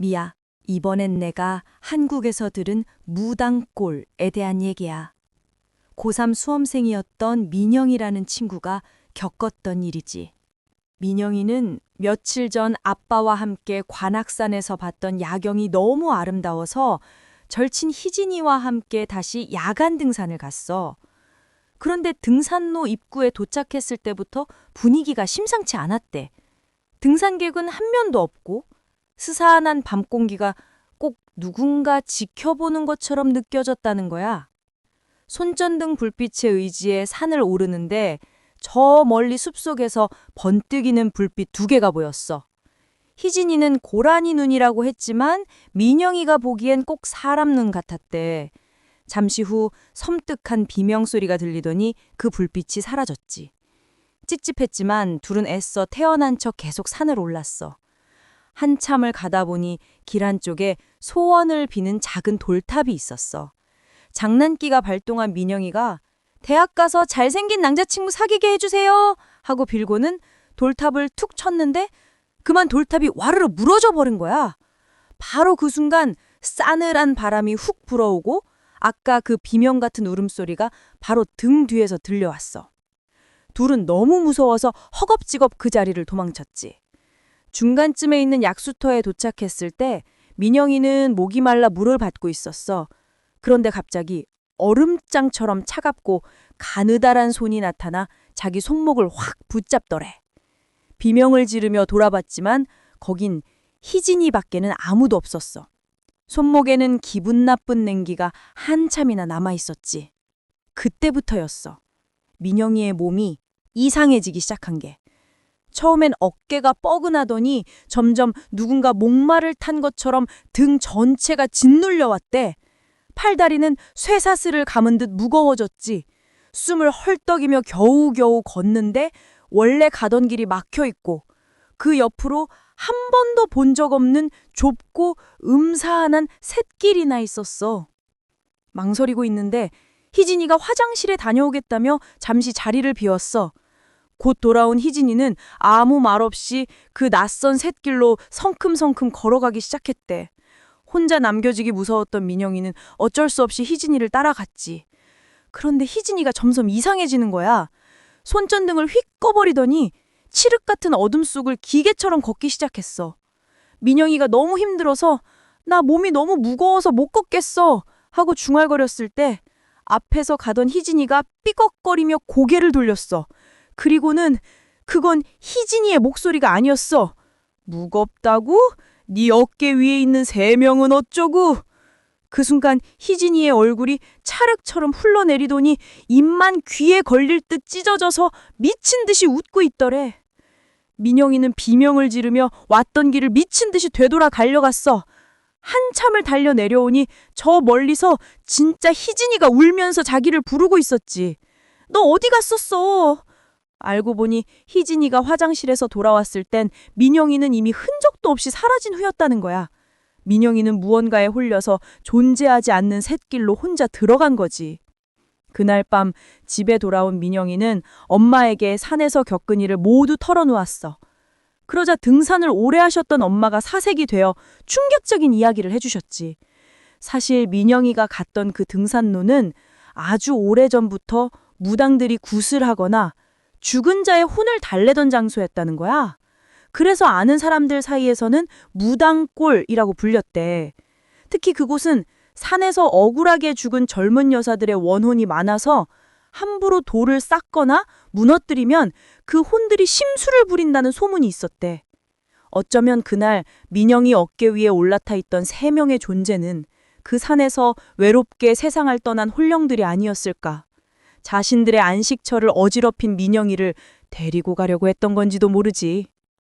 미야, 이번엔 내가 한국에서 들은 무당골에 대한 얘기야. 고3 수험생이었던 민영이라는 친구가 겪었던 일이지. 민영이는 며칠 전 아빠와 함께 관악산에서 봤던 야경이 너무 아름다워서 절친 희진이와 함께 다시 야간 등산을 갔어. 그런데 등산로 입구에 도착했을 때부터 분위기가 심상치 않았대. 등산객은 한 명도 없고 스산한 밤 공기가 꼭 누군가 지켜보는 것처럼 느껴졌다는 거야. 손전등 불빛에 의지해 산을 오르는데 저 멀리 숲속에서 번뜩이는 불빛 2개가 보였어. 희진이는 고라니 눈이라고 했지만 민영이가 보기엔 꼭 사람 눈 같았대. 잠시 후 섬뜩한 비명소리가 들리더니 그 불빛이 사라졌지. 찝찝했지만 둘은 애써 태어난 척 계속 산을 올랐어. 한참을 가다 보니 길 한쪽에 소원을 비는 작은 돌탑이 있었어. 장난기가 발동한 민영이가 대학 가서 잘생긴 남자친구 사귀게 해주세요 하고 빌고는 돌탑을 툭 쳤는데 그만 돌탑이 와르르 무너져 버린 거야. 바로 그 순간 싸늘한 바람이 훅 불어오고 아까 그 비명 같은 울음소리가 바로 등 뒤에서 들려왔어. 둘은 너무 무서워서 허겁지겁 그 자리를 도망쳤지. 중간쯤에 있는 약수터에 도착했을 때 민영이는 목이 말라 물을 받고 있었어. 그런데 갑자기 얼음장처럼 차갑고 가느다란 손이 나타나 자기 손목을 확 붙잡더래. 비명을 지르며 돌아봤지만 거긴 희진이밖에는 아무도 없었어. 손목에는 기분 나쁜 냉기가 한참이나 남아있었지. 그때부터였어. 민영이의 몸이 이상해지기 시작한 게. 처음엔 어깨가 뻐근하더니 점점 누군가 목마를 탄 것처럼 등 전체가 짓눌려왔대. 팔다리는 쇠사슬을 감은 듯 무거워졌지. 숨을 헐떡이며 겨우겨우 걷는데 원래 가던 길이 막혀있고 그 옆으로 한 번도 본 적 없는 좁고 음산한 샛길이나 있었어. 망설이고 있는데 희진이가 화장실에 다녀오겠다며 잠시 자리를 비웠어. 곧 돌아온 희진이는 아무 말 없이 그 낯선 샛길로 성큼성큼 걸어가기 시작했대. 혼자 남겨지기 무서웠던 민영이는 어쩔 수 없이 희진이를 따라갔지. 그런데 희진이가 점점 이상해지는 거야. 손전등을 휙 꺼버리더니 칠흑 같은 어둠 속을 기계처럼 걷기 시작했어. 민영이가 너무 힘들어서 나 몸이 너무 무거워서 못 걷겠어 하고 중얼거렸을 때 앞에서 가던 희진이가 삐걱거리며 고개를 돌렸어. 그리고는 그건 희진이의 목소리가 아니었어. 무겁다고? 네 어깨 위에 있는 3명은 어쩌고? 그 순간 희진이의 얼굴이 찰흙처럼 흘러내리더니 입만 귀에 걸릴 듯 찢어져서 미친 듯이 웃고 있더래. 민영이는 비명을 지르며 왔던 길을 미친 듯이 되돌아 달려갔어. 한참을 달려 내려오니 저 멀리서 진짜 희진이가 울면서 자기를 부르고 있었지. 너 어디 갔었어? 알고 보니 희진이가 화장실에서 돌아왔을 땐 민영이는 이미 흔적도 없이 사라진 후였다는 거야. 민영이는 무언가에 홀려서 존재하지 않는 샛길로 혼자 들어간 거지. 그날 밤 집에 돌아온 민영이는 엄마에게 산에서 겪은 일을 모두 털어놓았어. 그러자 등산을 오래 하셨던 엄마가 사색이 되어 충격적인 이야기를 해주셨지. 사실 민영이가 갔던 그 등산로는 아주 오래전부터 무당들이 굿을 하거나 죽은 자의 혼을 달래던 장소였다는 거야. 그래서 아는 사람들 사이에서는 무당골이라고 불렸대. 특히 그곳은 산에서 억울하게 죽은 젊은 여사들의 원혼이 많아서 함부로 돌을 쌓거나 무너뜨리면 그 혼들이 심술을 부린다는 소문이 있었대. 어쩌면 그날 민영이 어깨 위에 올라타 있던 3명의 존재는 그 산에서 외롭게 세상을 떠난 홀령들이 아니었을까. 자신들의 안식처를 어지럽힌 민영이를 데리고 가려고 했던 건지도 모르지.